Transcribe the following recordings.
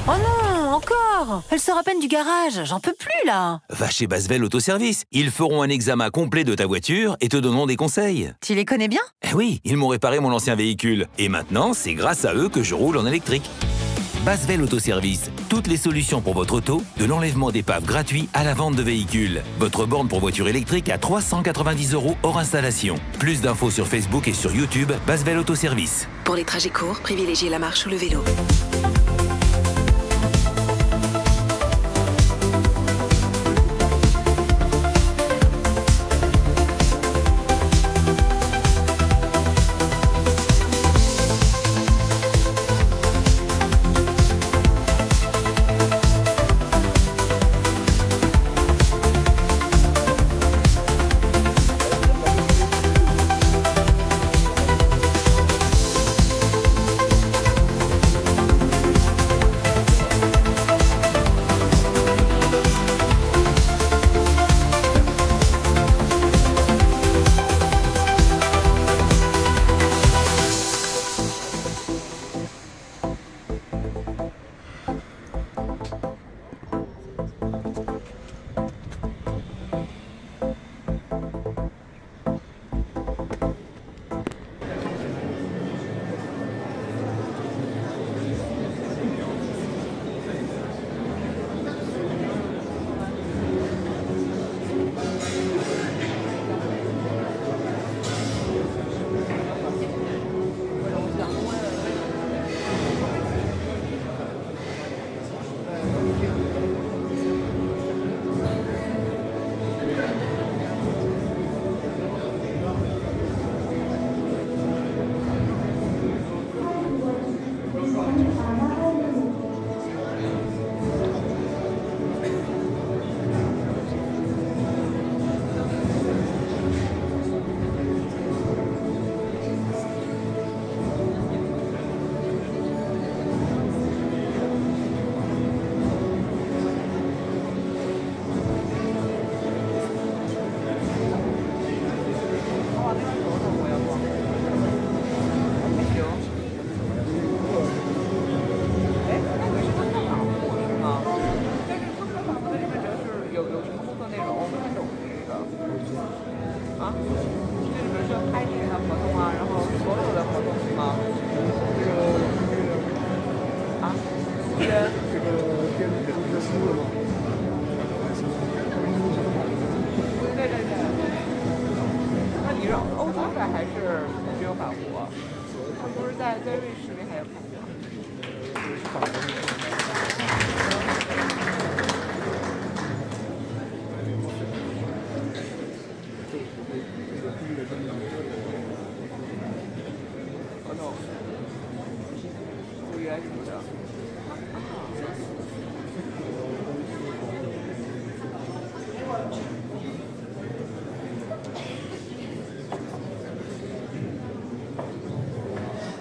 Oh non, encore! Elle sort à peine du garage, j'en peux plus là! Va chez Basvel Autoservice. Ils feront un examen complet de ta voiture et te donneront des conseils. Tu les connais bien? Eh oui, ils m'ont réparé mon ancien véhicule. Et maintenant, c'est grâce à eux que je roule en électrique. Basvel Autoservice. Toutes les solutions pour votre auto, de l'enlèvement d'épave gratuit à la vente de véhicules. Votre borne pour voiture électrique à 390 € hors installation. Plus d'infos sur Facebook et sur YouTube, Basvel Autoservice. Pour les trajets courts, privilégiez la marche ou le vélo.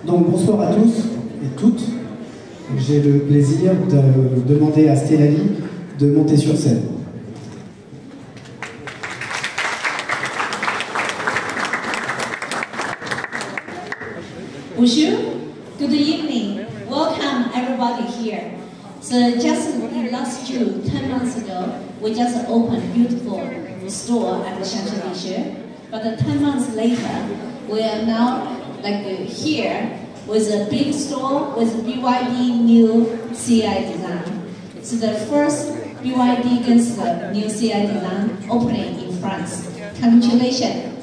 Donc bonsoir à tous et toutes. J'ai le plaisir de demander à Stéphanie de monter sur scène. Bonjour, good evening. Welcome everybody here. So just last June, 10 months ago, we just opened a beautiful store at Champs-Élysées. But 10 months later, we are now here with a big store with BYD new CI design. It's the first BYD Gangster new CI design opening in France. Congratulations.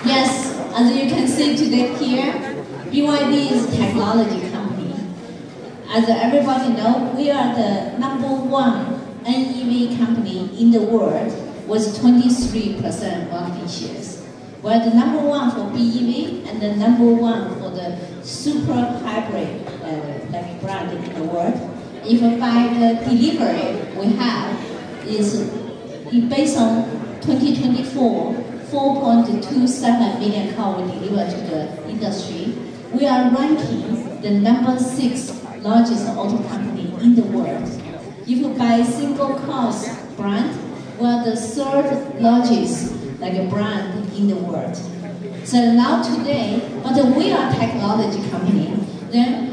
Yes, as you can see today here, BYD is a technology company. As everybody knows, we are the #1 NEV company in the world with 23% market shares. We're the #1 for BEV and the #1 for the super hybrid brand in the world. If by the delivery we have is based on 2024, 4.27 million cars we deliver to the industry. We are ranking the #6 largest auto company in the world. If you buy single cars brand, we are the 3rd largest brand in the world. So now today, but we are a technology company. Then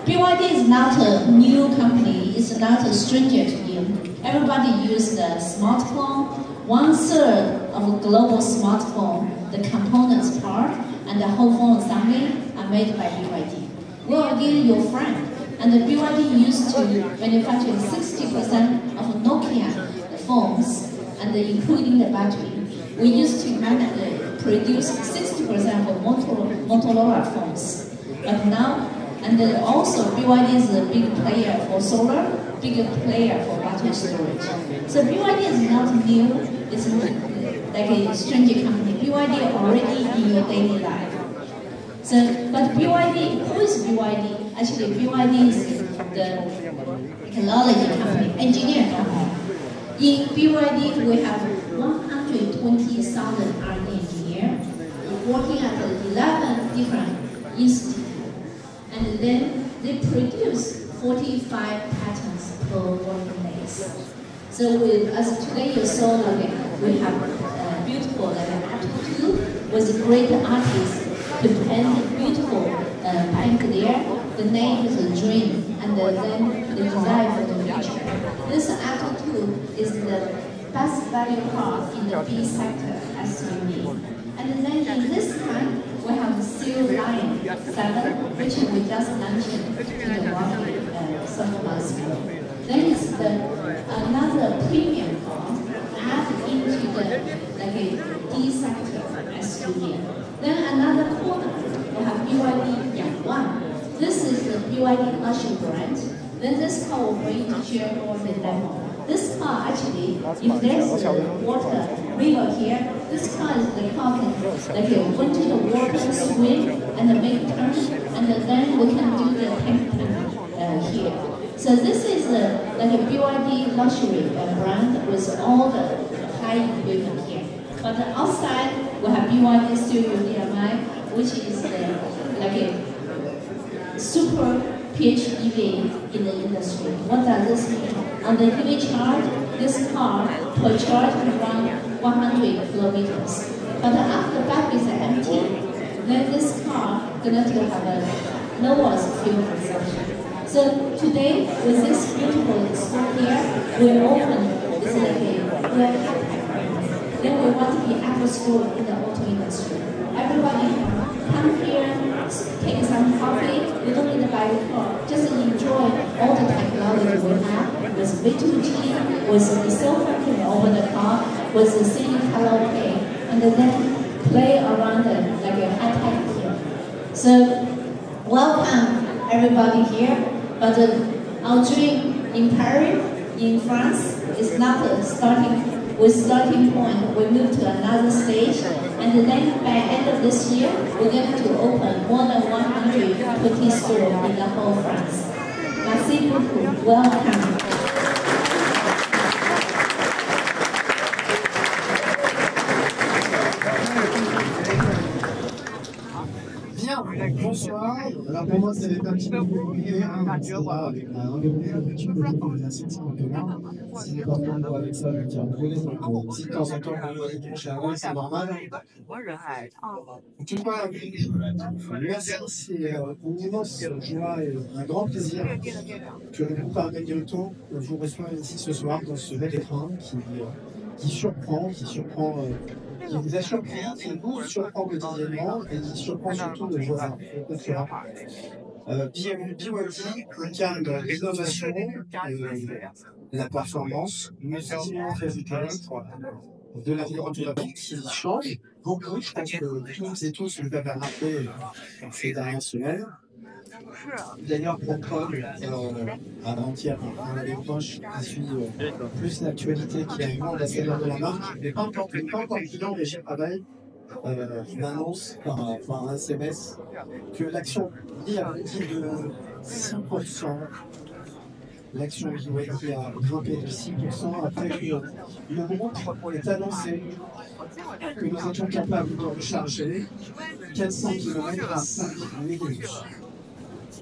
BYD is not a new company. It's not a stranger to you. Everybody uses the smartphone. 1/3 of global smartphone, the components part and the whole phone assembly are made by BYD. We are again your friend. And the BYD used to manufacture 60% of Nokia phones, and including the battery. We used to produce 60% of Motorola phones. But now, and then also BYD is a big player for solar, big player for battery storage. So BYD is not new, it's like a stranger company. BYD already in your daily life. So, but BYD, who is BYD? Actually, BYD is the technology company, engineering company. In BYD, we have 120,000 R&D engineers working at 11 different institutes. And then they produce 45 patents per working days. So as today you saw, we have beautiful Apple with great artists to paint beautiful bank there. The name is a dream, and then the design for the future. This Apple II is the best value car in the B sector SUV. And then in this time, we have the Seal Line 7, which we just mentioned in the market some months ago. Then it's another premium car added into the D sector SUV. Then another corner, we have BYD Yangwang. This is the BYD luxury brand. Then this car will bring to share more the demo. This car actually, if there's a water river here, this car is the car can go into the water, swim, and make turn, and then we can do the tank here. So this is like a BYD luxury brand with all the high equipment here. But outside we have BYD Studio DMI, which is like a super PHEV in the industry. What does this mean? On the EV charge, this car per charge around 100 kilometers. But after the batteries are empty, then this car going to have a lower fuel consumption. So today, with this beautiful store here, we open this like a then we want to be Apple Store in the auto industry. Everybody come here, take some coffee, you don't need to buy a car. Just enjoy all the technology we have with V2G, with the cell phone can open the car, with the CD karaoke, and then play around like a high-tech here. So, welcome everybody here. But our dream in Paris, in France, is not starting point. We move to another stage, and then by end of this year, we're going to open more than 120 stores in the whole France. Merci beaucoup. Welcome. Bonsoir. Alors pour moi, ça va être un petit peu compliqué, avec un petit peu de l'assistance en commun. Si les partenaires avec ça, je tiens à brûler, donc si de temps en temps, on chez un c'est normal. En tout cas, merci, c'est une immense joie et un grand plaisir que le groupe Arcade Auto vous reçoit ici ce soir dans ce bel écran qui surprend, qui vous a surpris, qui nous surprend quotidiennement et qui surprend surtout de vos concurrents. BYD incarne l'innovation, la performance, mais aussi très utile de l'environnement qui change beaucoup. Je pense que toutes et tous vous avez rappelé ces dernières semaines. D'ailleurs, Procom, avant-hier, on avait une poche qui suit plus l'actualité qui est vraiment la salaire de la marque, mais pas encore client, mais j'y travaille. Une annonce par un SMS que l'action BYD a pris de 6%. L'action BYD a grimpé de 6% après que le groupe est annoncé que nous étions capables de recharger 400 km à 5 minutes.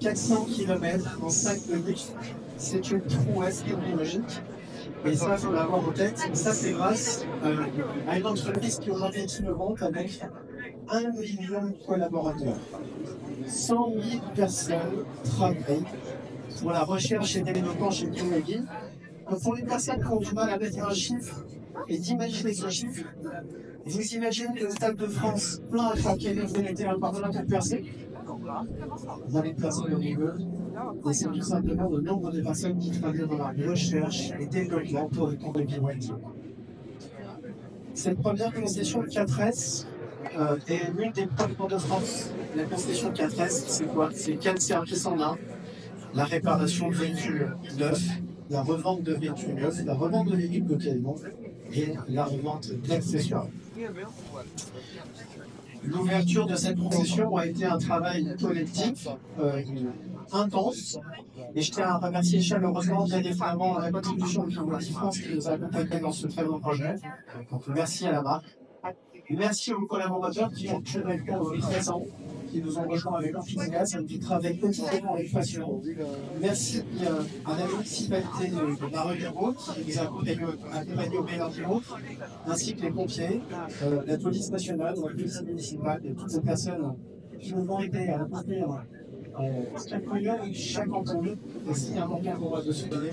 400 km en 5 minutes, c'est une prouesse technologique. Et ça, il faut l'avoir en tête. Ça, c'est grâce à une entreprise qui aujourd'hui est innovante avec 1 million de collaborateurs. 100 000 personnes travaillent pour la recherche et développement chez BYD. Pour les personnes qui ont du mal à mettre un chiffre et d'imaginer ce chiffre, vous imaginez le Stade de France plein à craquer, vous mettez un partenaire percé. Vous avez personne au milieu, et c'est tout simplement le nombre de personnes qui travaillent dans la recherche et développement pour le compte de BYD. Cette première concession 4S est l'une des premières de France. La concession 4S, c'est quoi? C'est 4 services en un. La réparation de véhicules neufs, la revente de véhicules neufs, la revente de véhicules d'occasion et la revente d'accessoires. L'ouverture de cette concession a été un travail collectif intense et je tiens à remercier chaleureusement bien évidemment la contribution de BYD France qui nous a accompagnés dans ce très bon projet. Donc merci à la marque. Merci aux collaborateurs qui ont pu répondre présents, qui nous ont rejoints avec enthousiasme, qui travaillent quotidiennement avec passion. Merci à la municipalité de Maroc qui nous a accompagnés au Bénin, ainsi que les pompiers, la police nationale, la police municipale et toutes ces personnes qui nous ont aidés à accomplir chaque réunion et chaque entendu. Et c'est important pour moi de souligner.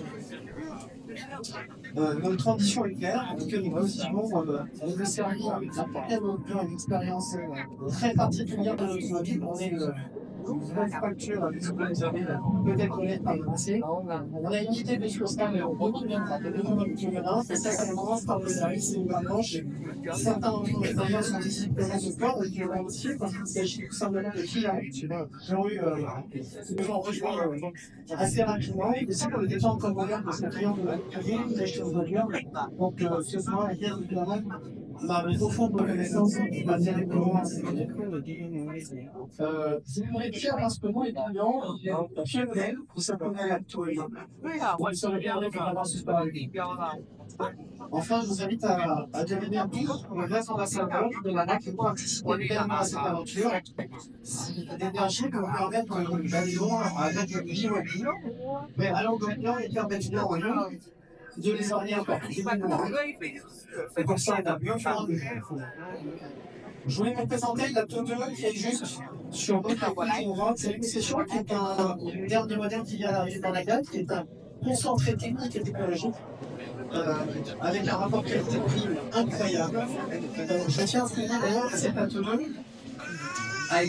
Notre ambition est claire, en tout cas nous réussissons de servir une expérience très particulière de notre vie. On est une fracture que vous avez peut-être connaître par le passé. On a une idée des choses mais on reviendra de nouveau c'est ça que commence par le service et une manche. Certains d'ailleurs sont ici présents ce soir et qui vont aussi parce qu'il s'agit tout simplement de qui ont eu nous ont rejoint assez rapidement. Et c'est pour le détente comme moderne parce que client de la vie, des choses modernes. Donc ce soir, hier, évidemment, ma profonde reconnaissance va directement à ces j'aimerais dire parce que moi, étudiant, pionnier pour se connaître à tout le monde. Pour se regarder pour avoir ce sport. Enfin, je vous invite à devenir le vrai ambassadeur de la marque pour participer pleinement à cette aventure. L'énergie pour vous permettre d'aller loin avec le BYD, mais allons gagnant et permettre de les orner encore plus facilement. Et comme ça, on a mieux fait un je voulais vous présenter la Toto qui est juste sur notre voie. C'est une session qui est un dernier modèle qui vient d'arriver dans la gamme, qui est un concentré technique et technologique. Avec un rapport qualité-prix incroyable. Je tiens à souligner d'ailleurs que cette Toto a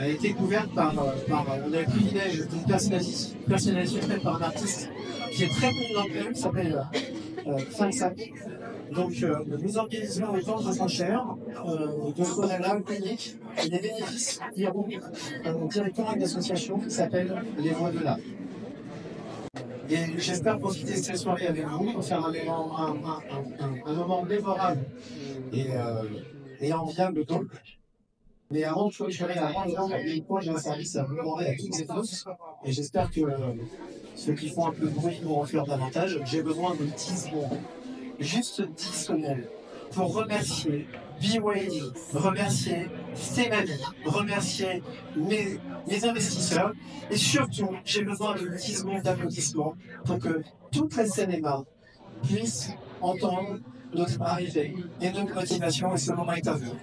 été couverte par on a le privilège d'une personnalisation faite par un artiste qui est très connu dans le pays, qui s'appelle Fansac. Donc nous organisons les ventes aux enchères de ce qu'on appelle public et des bénéfices qui iront directement à une association qui s'appelle Les Voix de l'Art. Et j'espère profiter de cette soirée avec vous pour faire un moment mémorable et enviable donc. Mais avant de clôturer la vente, j'ai un service à vous demander à toutes et tous. Et j'espère que ceux qui font un peu de bruit vont en faire davantage. J'ai besoin de 10 secondes. Juste 10 secondes pour remercier BYD, remercier Stéphanie, remercier mes investisseurs. Et surtout, j'ai besoin de 10 secondes d'applaudissements pour que toute la cinéma puisse entendre notre arrivée et notre motivation. Et ce moment est à vous.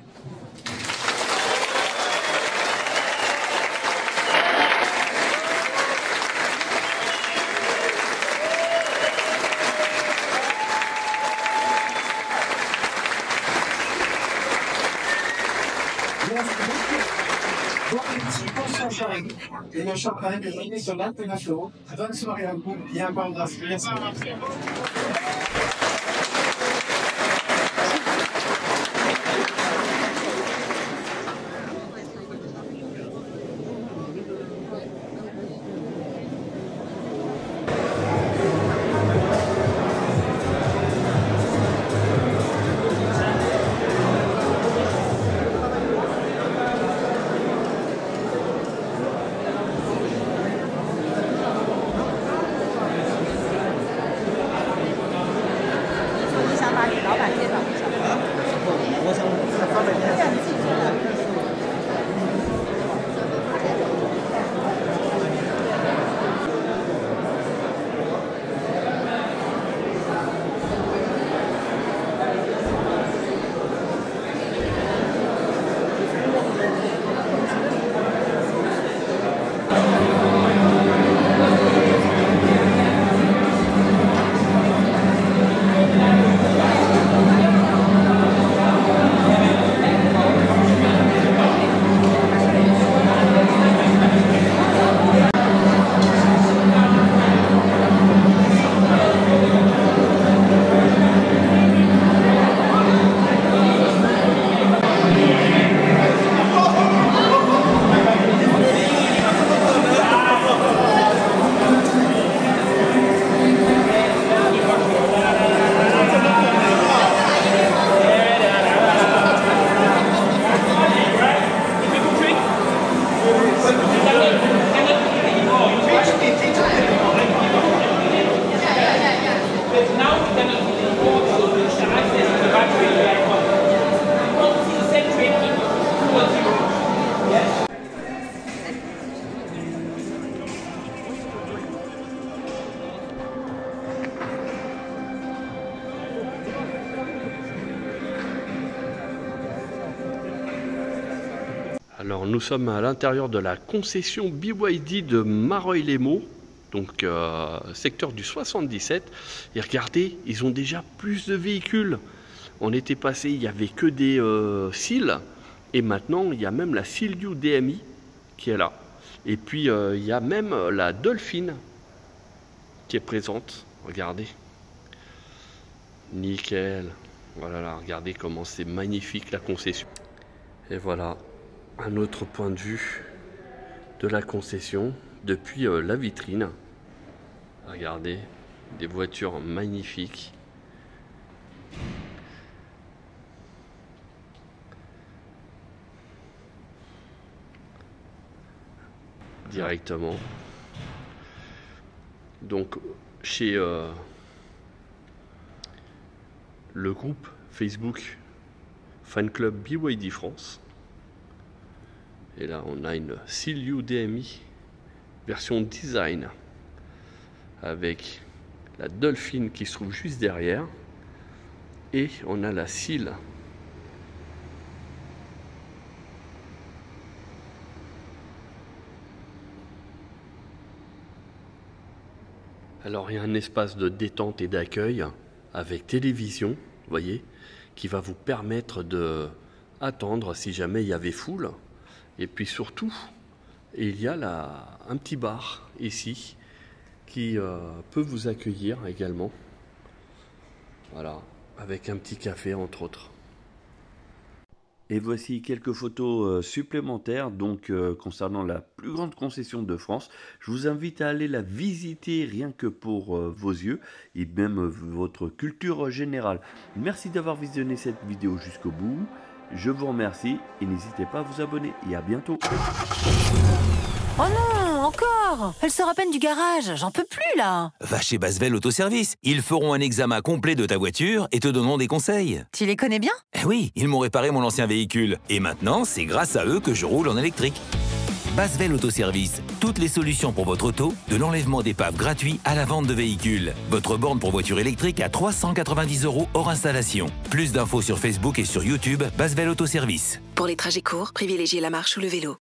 Et le chant quand même est réuni sur l'Alpenaflo. Bonne soirée à vous et à encore grâce. Merci. Alors nous sommes à l'intérieur de la concession BYD de Mareuil-les-Maux, donc secteur du 77. Et regardez, ils ont déjà plus de véhicules. On était passé, il n'y avait que des Seal, et maintenant il y a même la Seal DMI qui est là. Et puis il y a même la Dolphin qui est présente. Regardez. Nickel. Voilà, là, regardez comment c'est magnifique la concession. Et voilà, un autre point de vue de la concession depuis la vitrine. Regardez, des voitures magnifiques. Directement. Donc, chez le groupe Facebook Fan Club BYD France. Et là, on a une Seal DMI version design avec la Dolphin qui se trouve juste derrière. Et on a la Seal. Alors, il y a un espace de détente et d'accueil avec télévision, vous voyez, qui va vous permettre de attendre si jamais il y avait foule. Et puis surtout, il y a là un petit bar ici qui peut vous accueillir également. Voilà, avec un petit café entre autres. Et voici quelques photos supplémentaires donc concernant la plus grande concession de France. Je vous invite à aller la visiter rien que pour vos yeux et même votre culture générale. Merci d'avoir visionné cette vidéo jusqu'au bout. Je vous remercie et n'hésitez pas à vous abonner et à bientôt. Oh non, encore! Elle sort à peine du garage, j'en peux plus là! Va chez Basvel Autoservice. Ils feront un examen complet de ta voiture et te donneront des conseils. Tu les connais bien? Eh oui, ils m'ont réparé mon ancien véhicule. Et maintenant, c'est grâce à eux que je roule en électrique. Basvel Autoservice. Toutes les solutions pour votre auto, de l'enlèvement d'épave gratuit à la vente de véhicules. Votre borne pour voiture électrique à 390 € hors installation. Plus d'infos sur Facebook et sur YouTube, Basvel Autoservice. Pour les trajets courts, privilégiez la marche ou le vélo.